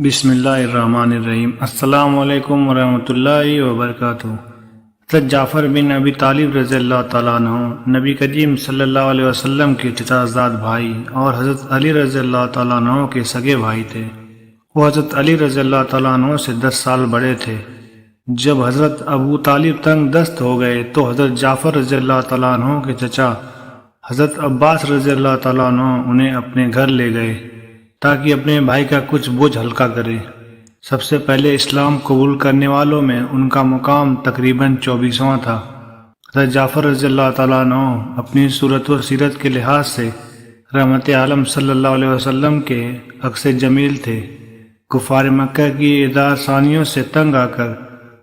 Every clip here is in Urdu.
بسم اللہ الرحمن الرحیم۔ السلام علیکم ورحمۃ اللہ وبرکاتہ۔ حضرت جعفر بن ابی طالب رضی اللہ تعالیٰ عنہ نبی کریم صلی اللہ علیہ وسلم کے چچا زاد بھائی اور حضرت علی رضی اللہ تعالیٰ عنہ کے سگے بھائی تھے۔ وہ حضرت علی رضی اللہ تعالیٰ عنہ سے 10 سال بڑے تھے۔ جب حضرت ابو طالب تنگ دست ہو گئے تو حضرت جعفر رضی اللہ تعالیٰ عنہ کے چچا حضرت عباس رضی اللہ تعالیٰ عنہ انہیں اپنے گھر لے گئے تاکہ اپنے بھائی کا کچھ بوجھ ہلکا کرے۔ سب سے پہلے اسلام قبول کرنے والوں میں ان کا مقام تقریباً 24واں تھا۔ حضرت جعفر رضی اللہ تعالیٰ عنہ اپنی صورت و سیرت کے لحاظ سے رحمت عالم صلی اللہ علیہ وسلم کے عکس جمیل تھے۔ کفار مکہ کی اعداد ثانیوں سے تنگ آ کر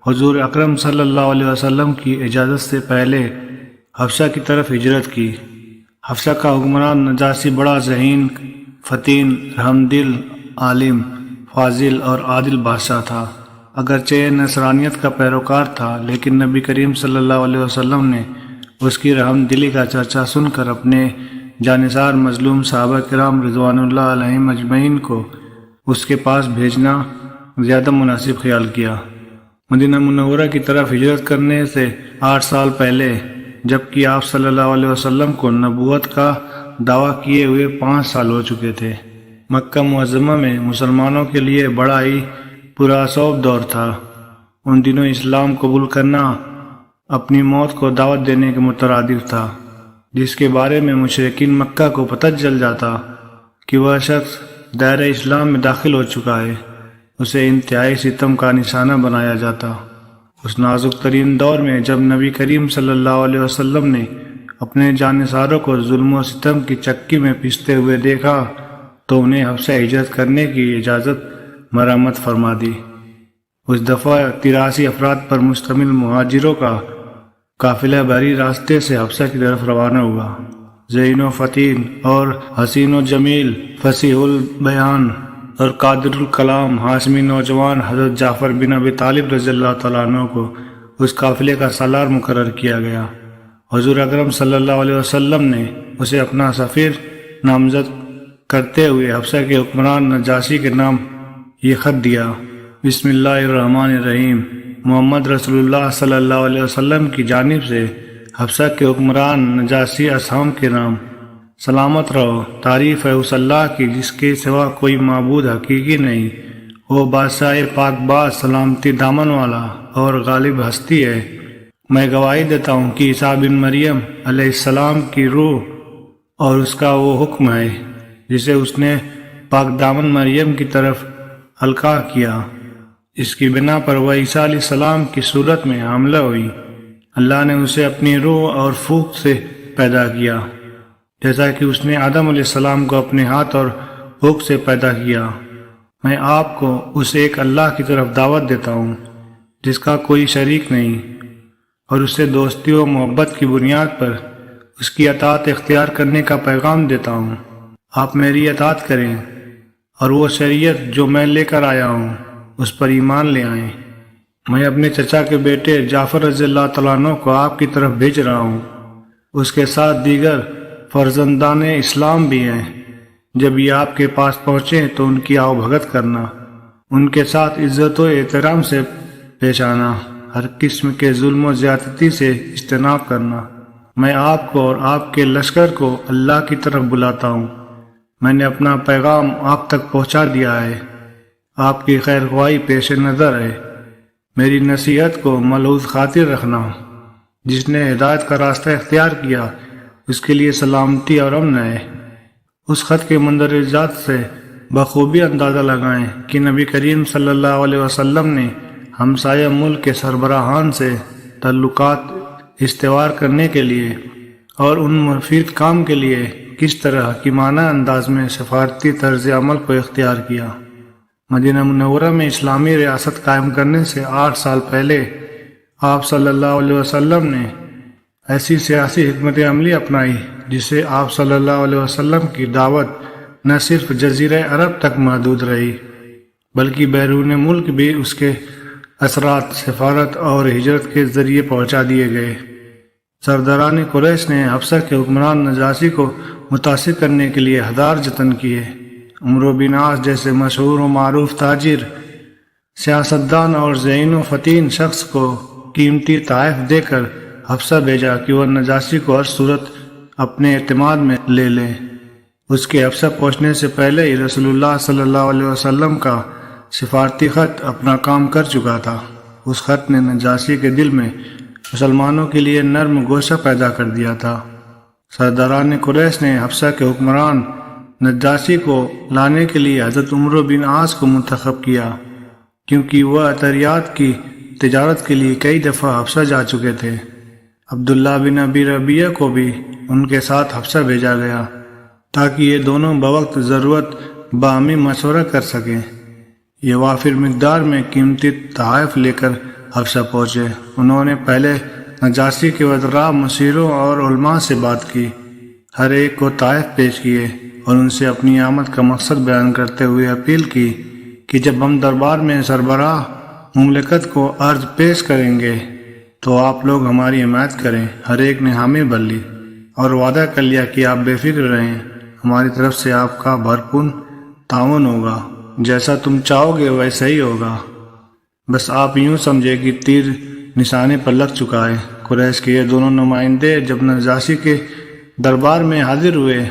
حضور اکرم صلی اللہ علیہ وسلم کی اجازت سے پہلے حبشہ کی طرف ہجرت کی۔ حبشہ کا حکمران نجاشی بڑا ذہین، فتین، رحم دل، عالم، فاضل اور عادل بادشاہ تھا۔ اگرچہ نصرانیت کا پیروکار تھا لیکن نبی کریم صلی اللہ علیہ وسلم نے اس کی رحم دلی کا چرچا سن کر اپنے جانثار مظلوم صحابہ کرام رضوان اللہ علیہم اجمعین کو اس کے پاس بھیجنا زیادہ مناسب خیال کیا۔ مدینہ منورہ کی طرف ہجرت کرنے سے 8 سال پہلے، جبکہ آپ صلی اللہ علیہ وسلم کو نبوت کا دعویٰ کیے ہوئے 5 سال ہو چکے تھے، مکہ معظمہ میں مسلمانوں کے لیے بڑا ہی پرآشوب دور تھا۔ ان دنوں اسلام قبول کرنا اپنی موت کو دعوت دینے کے مترادف تھا، جس کے بارے میں مشرکین مکہ کو پتہ چل جاتا کہ وہ شخص دائرہ اسلام میں داخل ہو چکا ہے، اسے انتہائی ستم کا نشانہ بنایا جاتا۔ اس نازک ترین دور میں جب نبی کریم صلی اللہ علیہ وسلم نے اپنے جانثاروں کو ظلم و ستم کی چکی میں پیستے ہوئے دیکھا تو انہیں حبشہ ہجرت کرنے کی اجازت مرحمت فرما دی۔ اس دفعہ 83 افراد پر مشتمل مہاجروں کا قافلہ بحری راستے سے حبشہ کی طرف روانہ ہوا۔ ذہین و فتین اور حسین و جمیل، فصیح البیان اور قادر الکلام ہاشمی نوجوان حضرت جعفر بن ابی طالب رضی اللہ تعالیٰ عنہ کو اس قافلے کا سالار مقرر کیا گیا۔ حضور اکرم صلی اللہ علیہ وسلم نے اسے اپنا سفیر نامزد کرتے ہوئے حبشہ کے حکمران نجاشی کے نام یہ خط دیا: بسم اللہ الرحمن الرحیم، محمد رسول اللہ صلی اللہ علیہ وسلم کی جانب سے حبشہ کے حکمران نجاشی اصحاب کے نام، سلامت رہو۔ تعریف ہے اس اللہ کی جس کے سوا کوئی معبود حقیقی نہیں، وہ بادشاہ پاک باز، سلامتی دامن والا اور غالب ہستی ہے۔ میں گواہی دیتا ہوں کہ عیسیٰ بن مریم علیہ السلام کی روح اور اس کا وہ حکم ہے جسے اس نے پاک دامن مریم کی طرف القاء کیا، اس کی بنا پر وہ عیسیٰ علیہ السلام کی صورت میں حاملہ ہوئی۔ اللہ نے اسے اپنی روح اور پھونک سے پیدا کیا، جیسا کہ اس نے آدم علیہ السلام کو اپنے ہاتھ اور پھونک سے پیدا کیا۔ میں آپ کو اس ایک اللہ کی طرف دعوت دیتا ہوں جس کا کوئی شریک نہیں، اور اسے دوستی و محبت کی بنیاد پر اس کی اطاعت اختیار کرنے کا پیغام دیتا ہوں۔ آپ میری اطاعت کریں اور وہ شریعت جو میں لے کر آیا ہوں اس پر ایمان لے آئیں۔ میں اپنے چچا کے بیٹے جعفر رضی اللہ تعالیٰ عنہ کو آپ کی طرف بھیج رہا ہوں، اس کے ساتھ دیگر فرزندان اسلام بھی ہیں۔ جب یہ آپ کے پاس پہنچیں تو ان کی آؤ بھگت کرنا، ان کے ساتھ عزت و احترام سے پیش آنا، ہر قسم کے ظلم و زیادتی سے اجتناب کرنا۔ میں آپ کو اور آپ کے لشکر کو اللہ کی طرف بلاتا ہوں۔ میں نے اپنا پیغام آپ تک پہنچا دیا ہے، آپ کی خیر خواہی پیش نظر ہے۔ میری نصیحت کو ملحوظ خاطر رکھنا۔ جس نے ہدایت کا راستہ اختیار کیا اس کے لیے سلامتی اور امن ہے۔ اس خط کے مندرجہ ذات سے بخوبی اندازہ لگائیں کہ نبی کریم صلی اللہ علیہ وسلم نے ہمسایہ ملک کے سربراہان سے تعلقات استوار کرنے کے لیے اور ان مفید کام کے لیے کس طرح حکیمانہ انداز میں سفارتی طرز عمل کو اختیار کیا۔ مدینہ منورہ میں اسلامی ریاست قائم کرنے سے 8 سال پہلے آپ صلی اللہ علیہ وسلم نے ایسی سیاسی حکمت عملی اپنائی جسے آپ صلی اللہ علیہ وسلم کی دعوت نہ صرف جزیرہ عرب تک محدود رہی بلکہ بیرون ملک بھی اس کے اثرات سفارت اور ہجرت کے ذریعے پہنچا دیے گئے۔ سرداران قریش نے حبشہ کے حکمران نجاشی کو متاثر کرنے کے لیے ہزار جتن کیے، عمرو بن عاص جیسے مشہور و معروف تاجر، سیاستدان اور ذہین و فطین شخص کو قیمتی تحائف دے کر حبشہ بھیجا کہ وہ نجاشی کو ہر صورت اپنے اعتماد میں لے لے۔ اس کے حبشہ پہنچنے سے پہلے ہی رسول اللہ صلی اللہ علیہ وسلم کا سفارتی خط اپنا کام کر چکا تھا۔ اس خط نے نجاشی کے دل میں مسلمانوں کے لیے نرم گوشہ پیدا کر دیا تھا۔ سرداران قریش نے حبشہ کے حکمران نجاشی کو لانے کے لیے حضرت عمرو بن عاص کو منتخب کیا، کیونکہ وہ عطریات کی تجارت کے لیے کئی دفعہ حبشہ جا چکے تھے۔ عبداللہ بن ابی ربیعہ کو بھی ان کے ساتھ حبشہ بھیجا گیا تاکہ یہ دونوں بوقت ضرورت باہمی مشورہ کر سکیں۔ یہ وافر مقدار میں قیمتی تحائف لے کر حبشہ پہنچے۔ انہوں نے پہلے نجاشی کے وزراء، مشیروں اور علماء سے بات کی، ہر ایک کو تحائف پیش کیے اور ان سے اپنی آمد کا مقصد بیان کرتے ہوئے اپیل کی کہ جب ہم دربار میں سربراہ مملکت کو عرض پیش کریں گے تو آپ لوگ ہماری حمایت کریں۔ ہر ایک نے حامی بھر لی اور وعدہ کر لیا کہ آپ بے فکر رہیں، ہماری طرف سے آپ کا بھرپور تعاون ہوگا، جیسا تم چاہو گے ویسا ہی ہوگا، بس آپ یوں سمجھے کہ تیر نشانے پر لگ چکا ہے۔ قریش کے یہ دونوں نمائندے جب نجاشی کے دربار میں حاضر ہوئے،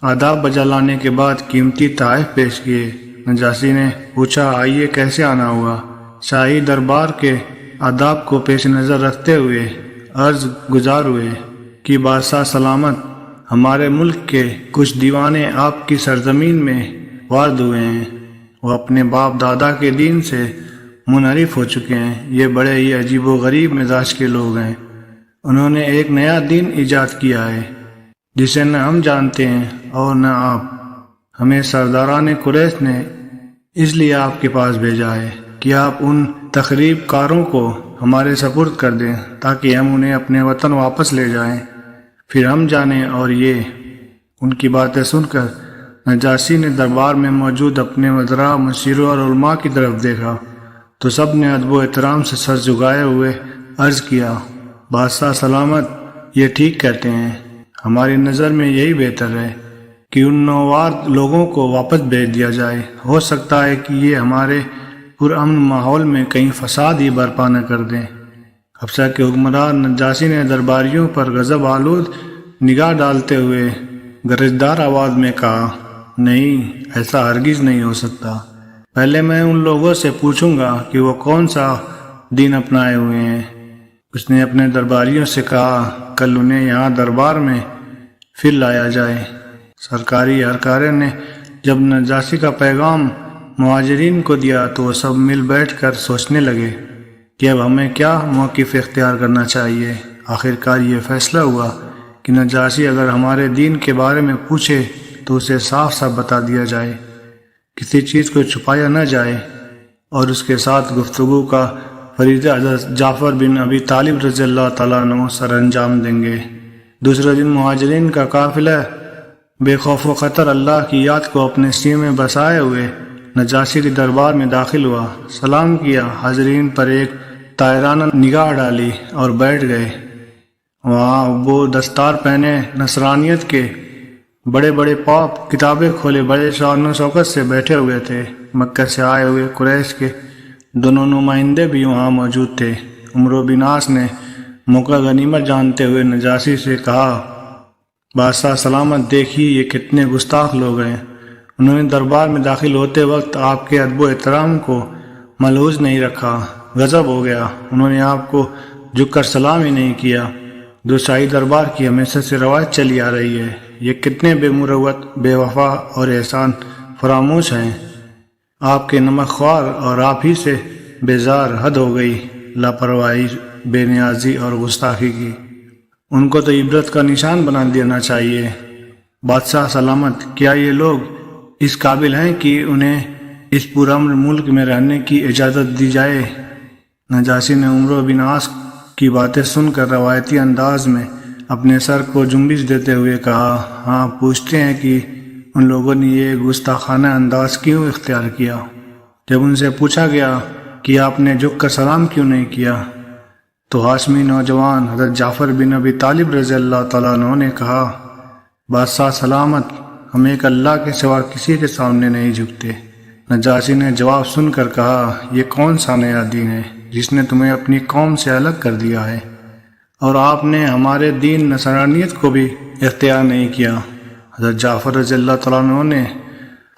آداب بجا لانے کے بعد قیمتی تحائف پیش کیے۔ نجاشی نے پوچھا، آئیے کیسے آنا ہوا؟ شاہی دربار کے آداب کو پیش نظر رکھتے ہوئے عرض گزار ہوئے کہ بادشاہ سلامت، ہمارے ملک کے کچھ دیوانے آپ کی سرزمین میں وارد ہوئے ہیں، وہ اپنے باپ دادا کے دین سے منحرف ہو چکے ہیں۔ یہ بڑے ہی عجیب و غریب مزاج کے لوگ ہیں، انہوں نے ایک نیا دین ایجاد کیا ہے جسے نہ ہم جانتے ہیں اور نہ آپ۔ ہمیں سرداران قریش نے اس لیے آپ کے پاس بھیجا ہے کہ آپ ان تخریب کاروں کو ہمارے سپرد کر دیں تاکہ ہم انہیں اپنے وطن واپس لے جائیں، پھر ہم جانیں۔ اور یہ ان کی باتیں سن کر نجاشی نے دربار میں موجود اپنے وزراء، مشیروں اور علماء کی طرف دیکھا تو سب نے ادب و احترام سے سر جھکائے ہوئے عرض کیا، بادشاہ سلامت، یہ ٹھیک کہتے ہیں، ہماری نظر میں یہی بہتر ہے کہ ان نوآور لوگوں کو واپس بھیج دیا جائے۔ ہو سکتا ہے کہ یہ ہمارے پرامن ماحول میں کہیں فساد ہی برپا نہ کر دیں۔ حبشہ کے حکمران نجاشی نے درباریوں پر غضب آلود نگاہ ڈالتے ہوئے گرجدار آواز میں کہا، نہیں، ایسا ہرگز نہیں ہو سکتا۔ پہلے میں ان لوگوں سے پوچھوں گا کہ وہ کون سا دین اپنائے ہوئے ہیں۔ اس نے اپنے درباریوں سے کہا، کل انہیں یہاں دربار میں پھر لایا جائے۔ سرکاری اہلکاروں نے جب نجاشی کا پیغام مہاجرین کو دیا تو وہ سب مل بیٹھ کر سوچنے لگے کہ اب ہمیں کیا موقف اختیار کرنا چاہیے۔ آخرکار یہ فیصلہ ہوا کہ نجاشی اگر ہمارے دین کے بارے میں پوچھے تو اسے صاف صاف بتا دیا جائے، کسی چیز کو چھپایا نہ جائے، اور اس کے ساتھ گفتگو کا فریضہ حضرت جعفر بن ابی طالب رضی اللہ تعالیٰ عنہ سر انجام دیں گے۔ دوسرے دن مہاجرین کا قافلہ بے خوف و خطر اللہ کی یاد کو اپنے سینے میں بسائے ہوئے نجاشی کے دربار میں داخل ہوا، سلام کیا، حاضرین پر ایک طاہرانہ نگاہ ڈالی اور بیٹھ گئے۔ وہاں وہ دستار پہنے نصرانیت کے بڑے بڑے پاپ کتابیں کھولے بڑے شان و شوکت سے بیٹھے ہوئے تھے۔ مکہ سے آئے ہوئے قریش کے دونوں نمائندے بھی وہاں موجود تھے۔ عمرو بن عاص نے موقع غنیمت جانتے ہوئے نجاشی سے کہا، بادشاہ سلامت، دیکھیے یہ کتنے گستاخ لوگ ہیں۔ انہوں نے دربار میں داخل ہوتے وقت آپ کے ادب و احترام کو ملحوظ نہیں رکھا، غضب ہو گیا۔ انہوں نے آپ کو جھک کر سلام ہی نہیں کیا، جو شاہی دربار کی ہمیشہ سے روایت چلی آ رہی ہے۔ یہ کتنے بے مروت، بے وفا اور احسان فراموش ہیں۔ آپ کے نمک خوار اور آپ ہی سے بیزار حد ہو گئی، لاپرواہی، بے نیازی اور گستاخی کی۔ ان کو تو عبرت کا نشان بنا دینا چاہیے۔ بادشاہ سلامت، کیا یہ لوگ اس قابل ہیں کہ انہیں اس پرامن ملک میں رہنے کی اجازت دی جائے؟ نجاشی نے عمرو بن عاص کی باتیں سن کر روایتی انداز میں اپنے سر کو جنبش دیتے ہوئے کہا، ہاں، پوچھتے ہیں کہ ان لوگوں نے یہ گستاخانہ انداز کیوں اختیار کیا؟ جب ان سے پوچھا گیا کہ آپ نے جھک کر سلام کیوں نہیں کیا تو ہاشمی نوجوان حضرت جعفر بن ابی طالب رضی اللہ تعالیٰ عنہ نے کہا، بادشاہ سلامت، ہم ایک اللہ کے سوا کسی کے سامنے نہیں جھکتے۔ نجاشی نے جواب سن کر کہا، یہ کون سا نیا دین ہے جس نے تمہیں اپنی قوم سے الگ کر دیا ہے، اور آپ نے ہمارے دین نصرانیت کو بھی اختیار نہیں کیا۔ حضرت جعفر رضی اللہ تعالیٰ عنہ نے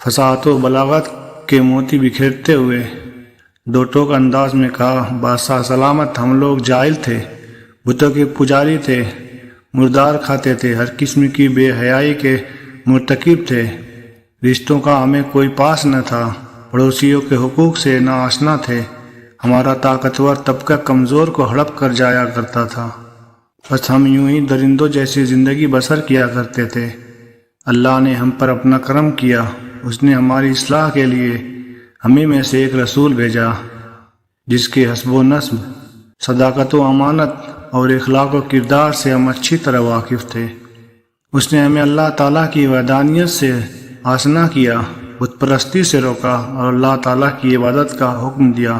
فصاحت و بلاغت کے موتی بکھیرتے ہوئے دو ٹوک انداز میں کہا، بادشاہ سلامت، ہم لوگ جاہل تھے، بتوں کے پجاری تھے، مردار کھاتے تھے، ہر قسم کی بے حیائی کے مرتکب تھے، رشتوں کا ہمیں کوئی پاس نہ تھا، پڑوسیوں کے حقوق سے نا آشنا تھے، ہمارا طاقتور طبقہ کمزور کو ہڑپ کر جایا کرتا تھا، بس ہم یوں ہی درندوں جیسی زندگی بسر کیا کرتے تھے۔ اللہ نے ہم پر اپنا کرم کیا، اس نے ہماری اصلاح کے لیے ہمیں میں سے ایک رسول بھیجا جس کے حسب و نسب، صداقت و امانت اور اخلاق و کردار سے ہم اچھی طرح واقف تھے۔ اس نے ہمیں اللہ تعالیٰ کی وحدانیت سے آشنا کیا، بت پرستی سے روکا اور اللہ تعالیٰ کی عبادت کا حکم دیا۔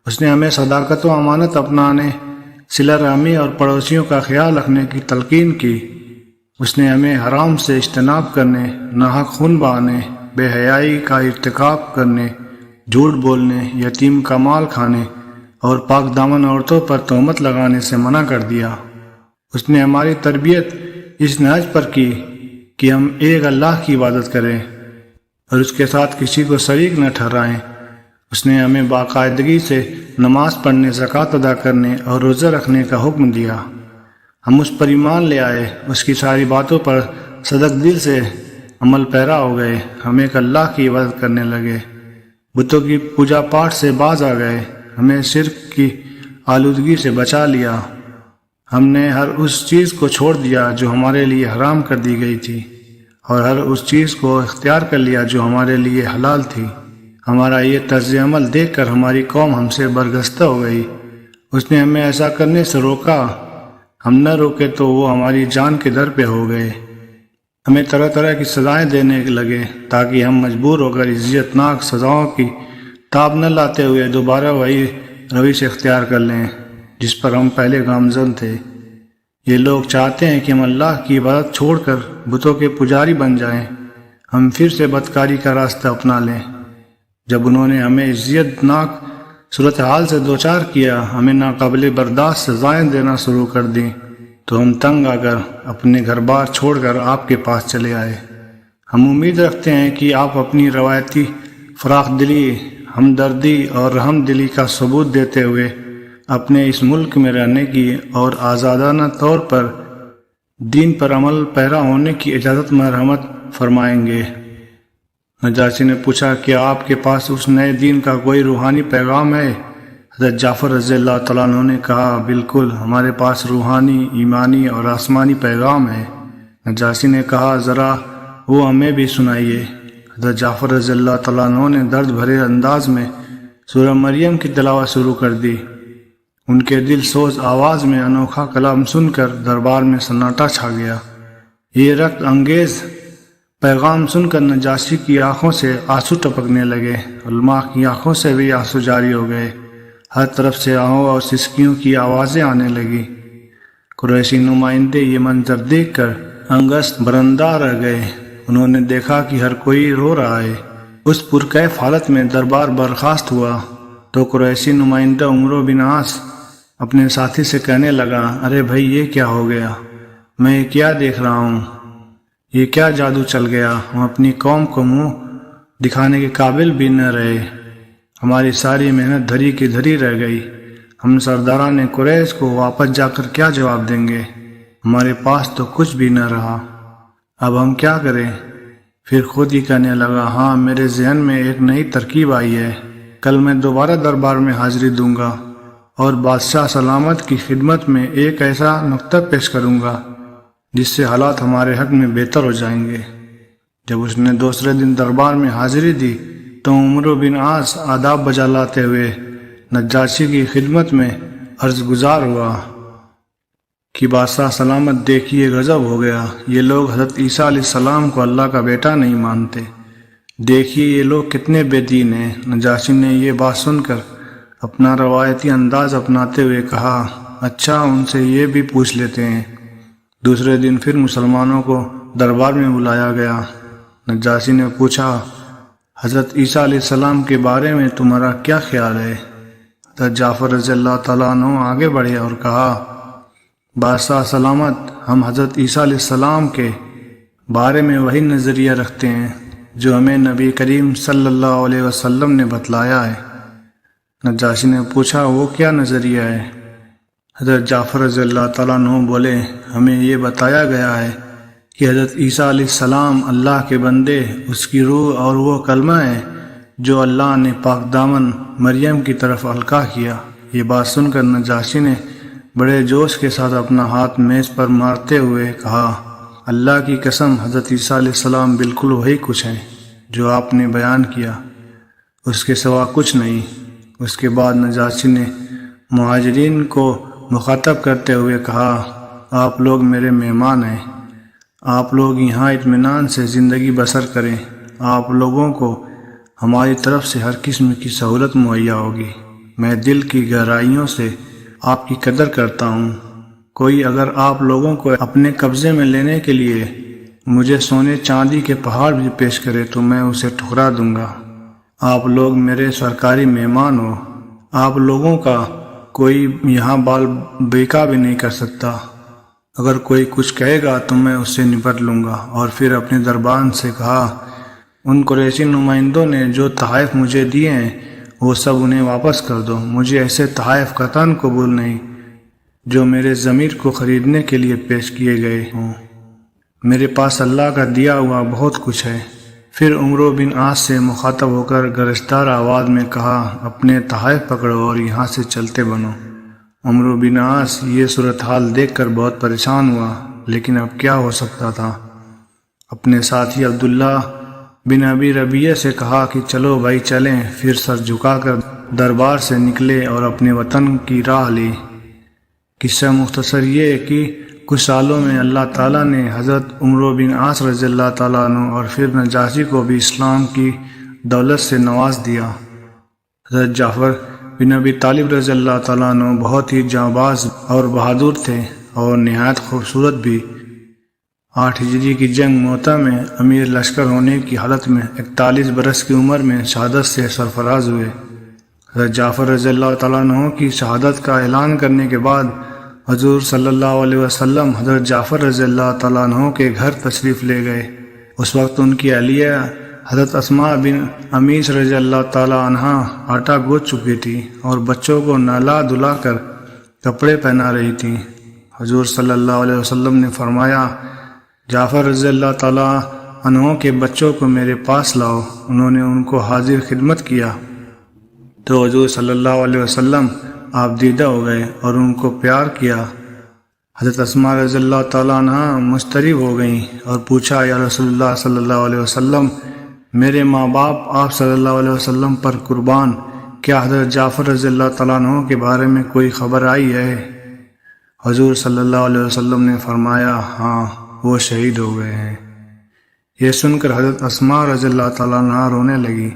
اس نے ہمیں صداقت و امانت اپنانے، صلہ رحمی اور پڑوسیوں کا خیال رکھنے کی تلقین کی۔ اس نے ہمیں حرام سے اجتناب کرنے، ناحق خون بہانے، بے حیائی کا ارتکاب کرنے، جھوٹ بولنے، یتیم کا مال کھانے اور پاک دامن عورتوں پر تہمت لگانے سے منع کر دیا۔ اس نے ہماری تربیت اس نہج پر کی کہ ہم ایک اللہ کی عبادت کریں اور اس کے ساتھ کسی کو شریک نہ ٹھہرائیں۔ اس نے ہمیں باقاعدگی سے نماز پڑھنے، زکوٰۃ ادا کرنے اور روزہ رکھنے کا حکم دیا۔ ہم اس پر ایمان لے آئے، اس کی ساری باتوں پر صدق دل سے عمل پیرا ہو گئے، ہم ایک اللہ کی عبادت کرنے لگے، بتوں کی پوجا پاٹ سے باز آ گئے، ہمیں شرک کی آلودگی سے بچا لیا، ہم نے ہر اس چیز کو چھوڑ دیا جو ہمارے لیے حرام کر دی گئی تھی، اور ہر اس چیز کو اختیار کر لیا جو ہمارے لیے حلال تھی۔ ہمارا یہ طرز عمل دیکھ کر ہماری قوم ہم سے برگشتہ ہو گئی۔ اس نے ہمیں ایسا کرنے سے روکا، ہم نہ روکے تو وہ ہماری جان کے در پہ ہو گئے۔ ہمیں طرح طرح کی سزائیں دینے لگے تاکہ ہم مجبور ہو کر عزت ناک سزاؤں کی تاب نہ لاتے ہوئے دوبارہ وہی روش اختیار کر لیں جس پر ہم پہلے گامزن تھے۔ یہ لوگ چاہتے ہیں کہ ہم اللہ کی عبادت چھوڑ کر بتوں کے پجاری بن جائیں، ہم پھر سے بدکاری کا راستہ اپنا لیں۔ جب انہوں نے ہمیں عزت ناک صورتحال سے دوچار کیا، ہمیں ناقابل برداشت سزائیں دینا شروع کر دیں، تو ہم تنگ آ کر اپنے گھر بار چھوڑ کر آپ کے پاس چلے آئے۔ ہم امید رکھتے ہیں کہ آپ اپنی روایتی فراخ دلی، ہمدردی اور رحم دلی کا ثبوت دیتے ہوئے اپنے اس ملک میں رہنے کی اور آزادانہ طور پر دین پر عمل پیرا ہونے کی اجازت مرحمت فرمائیں گے۔ نجاشی نے پوچھا، کیا آپ کے پاس اس نئے دین کا کوئی روحانی پیغام ہے؟ حضرت جعفر رضی اللہ تعالیٰ عنہ نے کہا، بالکل، ہمارے پاس روحانی، ایمانی اور آسمانی پیغام ہے۔ نجاشی نے کہا، ذرا وہ ہمیں بھی سنائیے۔ حضرت جعفر رضی اللہ تعالیٰ عنہ نے درد بھرے انداز میں سورہ مریم کی تلاوت شروع کر دی۔ ان کے دل سوز آواز میں انوکھا کلام سن کر دربار میں سناٹا چھا گیا۔ یہ رقت انگیز پیغام سن کر نجاشی کی آنکھوں سے آنسو ٹپکنے لگے، علماء کی آنکھوں سے بھی آنسو جاری ہو گئے، ہر طرف سے آہوں اور سسکیوں کی آوازیں آنے لگی۔ قریشی نمائندے یہ منظر دیکھ کر انگشت برندہ رہ گئے۔ انہوں نے دیکھا کہ ہر کوئی رو رہا ہے۔ اس پرکیف حالت میں دربار برخاست ہوا تو قریشی نمائندہ عمرو بن عاص اپنے ساتھی سے کہنے لگا، ارے بھائی، یہ کیا ہو گیا؟ میں کیا دیکھ رہا ہوں؟ یہ کیا جادو چل گیا؟ ہم اپنی قوم کو منہ دکھانے کے قابل بھی نہ رہے، ہماری ساری محنت دھری کی دھری رہ گئی۔ ہم سرداران قریش کو واپس جا کر کیا جواب دیں گے؟ ہمارے پاس تو کچھ بھی نہ رہا، اب ہم کیا کریں؟ پھر خود ہی کہنے لگا، ہاں، میرے ذہن میں ایک نئی ترکیب آئی ہے، کل میں دوبارہ دربار میں حاضری دوں گا اور بادشاہ سلامت کی خدمت میں ایک ایسا نکتہ پیش کروں گا جس سے حالات ہمارے حق میں بہتر ہو جائیں گے۔ جب اس نے دوسرے دن دربار میں حاضری دی تو عمرو بن عاص آداب بجا لاتے ہوئے نجاشی کی خدمت میں عرض گزار ہوا کہ بادشاہ سلامت، دیکھیے، غضب ہو گیا، یہ لوگ حضرت عیسیٰ علیہ السلام کو اللہ کا بیٹا نہیں مانتے، دیکھیے یہ لوگ کتنے بے دین ہیں۔ نجاشی نے یہ بات سن کر اپنا روایتی انداز اپناتے ہوئے کہا، اچھا، ان سے یہ بھی پوچھ لیتے ہیں۔ دوسرے دن پھر مسلمانوں کو دربار میں بلایا گیا۔ نجاشی نے پوچھا حضرت عیسیٰ علیہ السلام کے بارے میں تمہارا کیا خیال ہے؟ حضرت جعفر رضی اللہ تعالیٰ عنہ آگے بڑھے اور کہا بادشاہ سلامت، ہم حضرت عیسیٰ علیہ السلام کے بارے میں وہی نظریہ رکھتے ہیں جو ہمیں نبی کریم صلی اللہ علیہ وسلم نے بتلایا ہے۔ نجاشی نے پوچھا وہ کیا نظریہ ہے؟ حضرت جعفر رضی اللہ تعالیٰ عنہ بولے ہمیں یہ بتایا گیا ہے کہ حضرت عیسیٰ علیہ السلام اللہ کے بندے، اس کی روح اور وہ کلمہ ہے جو اللہ نے پاک دامن مریم کی طرف القاء کیا۔ یہ بات سن کر نجاشی نے بڑے جوش کے ساتھ اپنا ہاتھ میز پر مارتے ہوئے کہا اللہ کی قسم، حضرت عیسیٰ علیہ السلام بالکل وہی کچھ ہیں جو آپ نے بیان کیا، اس کے سوا کچھ نہیں۔ اس کے بعد نجاشی نے مہاجرین کو مخاطب کرتے ہوئے کہا آپ لوگ میرے مہمان ہیں، آپ لوگ یہاں اطمینان سے زندگی بسر کریں، آپ لوگوں کو ہماری طرف سے ہر قسم کی سہولت مہیا ہوگی۔ میں دل کی گہرائیوں سے آپ کی قدر کرتا ہوں۔ کوئی اگر آپ لوگوں کو اپنے قبضے میں لینے کے لیے مجھے سونے چاندی کے پہاڑ بھی پیش کرے تو میں اسے ٹھکرا دوں گا۔ آپ لوگ میرے سرکاری مہمان ہو، آپ لوگوں کا کوئی یہاں بال بیکا بھی نہیں کر سکتا۔ اگر کوئی کچھ کہے گا تو میں اس سے نپٹ لوں گا۔ اور پھر اپنے دربان سے کہا ان قریشی نمائندوں نے جو تحائف مجھے دیے ہیں وہ سب انہیں واپس کر دو۔ مجھے ایسے تحائف قطعاً قبول نہیں جو میرے ضمیر کو خریدنے کے لیے پیش کیے گئے ہوں۔ میرے پاس اللہ کا دیا ہوا بہت کچھ ہے۔ پھر عمرو بن عاص سے مخاطب ہو کر گرجدار آواز میں کہا اپنے تحائف پکڑو اور یہاں سے چلتے بنو۔ عمرو بن عاص یہ صورتحال دیکھ کر بہت پریشان ہوا، لیکن اب کیا ہو سکتا تھا۔ اپنے ساتھی عبداللہ بن ابی ربیعہ سے کہا کہ چلو بھائی چلیں۔ پھر سر جھکا کر دربار سے نکلے اور اپنے وطن کی راہ لی۔ قصہ مختصر یہ ہے کہ کچھ سالوں میں اللہ تعالیٰ نے حضرت عمرو بن عاص رضی اللہ تعالیٰ عنہ اور پھر نجاشی کو بھی اسلام کی دولت سے نواز دیا۔ حضرت جعفر بن ابی طالب رضی اللہ تعالیٰ عنہ بہت ہی جانباز اور بہادر تھے اور نہایت خوبصورت بھی۔ 8 ہجری کی جنگ موتا میں امیر لشکر ہونے کی حالت میں 41 برس کی عمر میں شہادت سے سرفراز ہوئے۔ حضرت جعفر رضی اللہ تعالیٰ عنہ کی شہادت کا اعلان کرنے کے بعد حضور صلی اللہ علیہ وسلم حضرت جعفر رضی اللہ تعالیٰ عنہ کے گھر تشریف لے گئے۔ اس وقت ان کی اہلیہ حضرت اسماء بن امیس رضی اللہ تعالیٰ عنہ آٹا گوندھ چکی تھی اور بچوں کو نہلا دھلا کر کپڑے پہنا رہی تھی۔ حضور صلی اللہ علیہ وسلم نے فرمایا جعفر رضی اللہ تعالیٰ عنہ کے بچوں کو میرے پاس لاؤ۔ انہوں نے ان کو حاضر خدمت کیا تو حضور صلی اللہ علیہ وسلم آپ دیدہ ہو گئے اور ان کو پیار کیا۔ حضرت اسماء رضی اللہ تعالیٰ عنہ مضطرب ہو گئیں اور پوچھا یا رسول اللہ صلی اللہ علیہ وسلم، میرے ماں باپ آپ صلی اللہ علیہ وسلم پر قربان، کیا حضرت جعفر رضی اللہ تعالیٰ عنہ کے بارے میں کوئی خبر آئی ہے؟ حضور صلی اللہ علیہ وسلم نے فرمایا ہاں، وہ شہید ہو گئے ہیں۔ یہ سن کر حضرت اسماء رضی اللہ تعالیٰ عنہ رونے لگی۔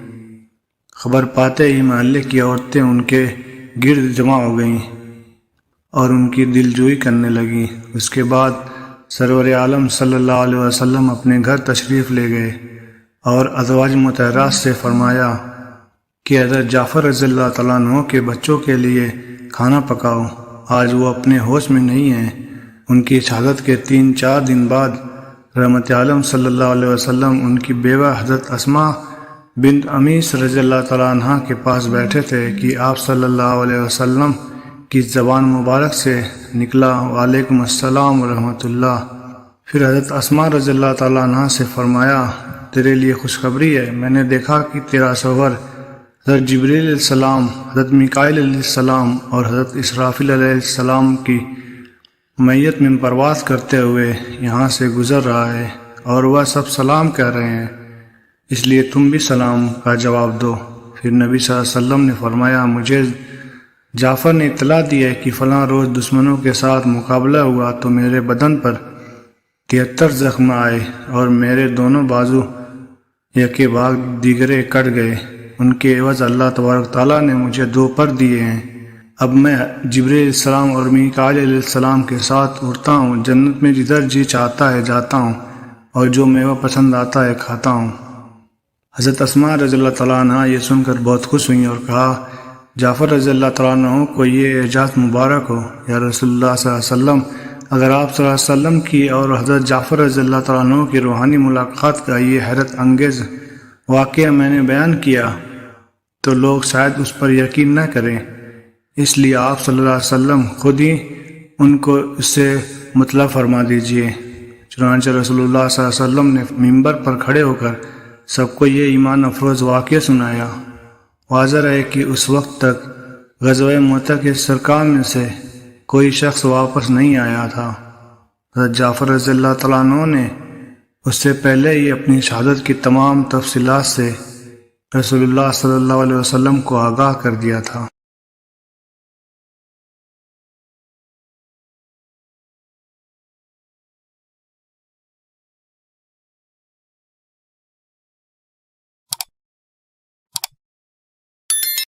خبر پاتے ہی محلے کی عورتیں ان کے گرد جمع ہو گئیں اور ان کی دلجوئی کرنے لگیں۔ اس کے بعد سرور عالم صلی اللہ علیہ وسلم اپنے گھر تشریف لے گئے اور ازواج مطہرات سے فرمایا کہ حضرت جعفر رضی اللہ تعالیٰ عنہ کے بچوں کے لیے کھانا پکاؤ، آج وہ اپنے ہوش میں نہیں ہیں۔ ان کی شہادت کے 3-4 دن بعد رحمت عالم صلی اللہ علیہ وسلم ان کی بیوہ حضرت اسماء بنت امیس رضی اللہ تعالیٰ عنہ کے پاس بیٹھے تھے کہ آپ صلی اللہ علیہ وسلم کی زبان مبارک سے نکلا وعلیکم السلام ورحمۃ اللہ۔ پھر حضرت اسماء رضی اللہ تعالیٰ عنہ سے فرمایا تیرے لیے خوشخبری ہے، میں نے دیکھا کہ تیرا شوہر حضرت جبریل علیہ السلام، حضرت میکائیل علیہ السلام اور حضرت اسرافیل علیہ السلام کی میت میں پرواز کرتے ہوئے یہاں سے گزر رہا ہے اور وہ سب سلام کہہ رہے ہیں، اس لیے تم بھی سلام کا جواب دو۔ پھر نبی صلی اللہ علیہ وسلم نے فرمایا مجھے جعفر نے اطلاع دی ہے کہ فلاں روز دشمنوں کے ساتھ مقابلہ ہوا تو میرے بدن پر 73 زخم آئے اور میرے دونوں بازو یکے بعد دیگرے کٹ گئے۔ ان کے عوض اللہ تبارک تعالیٰ نے مجھے 2 پر دیے ہیں۔ اب میں جبریل علیہ السلام اور میکائیل علیہ السلام کے ساتھ اڑتا ہوں، جنت میں جدھر جی چاہتا ہے جاتا ہوں۔ اور جو میوہ پسند آتا ہے کھاتا ہوں۔ حضرت اسماء رضی اللہ تعالیٰ عنہ یہ سن کر بہت خوش ہوئیں اور کہا، جعفر رضی اللہ تعالیٰ عنہ کو یہ اعزاز مبارک ہو۔ یا رسول اللہ صلی اللہ علیہ وسلم، اگر آپ صلی اللہ علیہ وسلم کی اور حضرت جعفر رضی اللہ تعالیٰ عنہ کی روحانی ملاقات کا یہ حیرت انگیز واقعہ میں نے بیان کیا تو لوگ شاید اس پر یقین نہ کریں، اس لیے آپ صلی اللہ علیہ وسلم خود ہی ان کو اس سے مطلع فرما دیجئے۔ چنانچہ رسول اللہ صلی اللہ علیہ وسلم نے ممبر پر کھڑے ہو کر سب کو یہ ایمان افروز واقعہ سنایا۔ واضح ہے کہ اس وقت تک غزوہ مؤتہ کے سرکار میں سے کوئی شخص واپس نہیں آیا تھا۔ حضرت جعفر رضی اللہ تعالیٰ عنہ نے اس سے پہلے ہی اپنی شہادت کی تمام تفصیلات سے رسول اللہ صلی اللہ علیہ وسلم کو آگاہ کر دیا تھا۔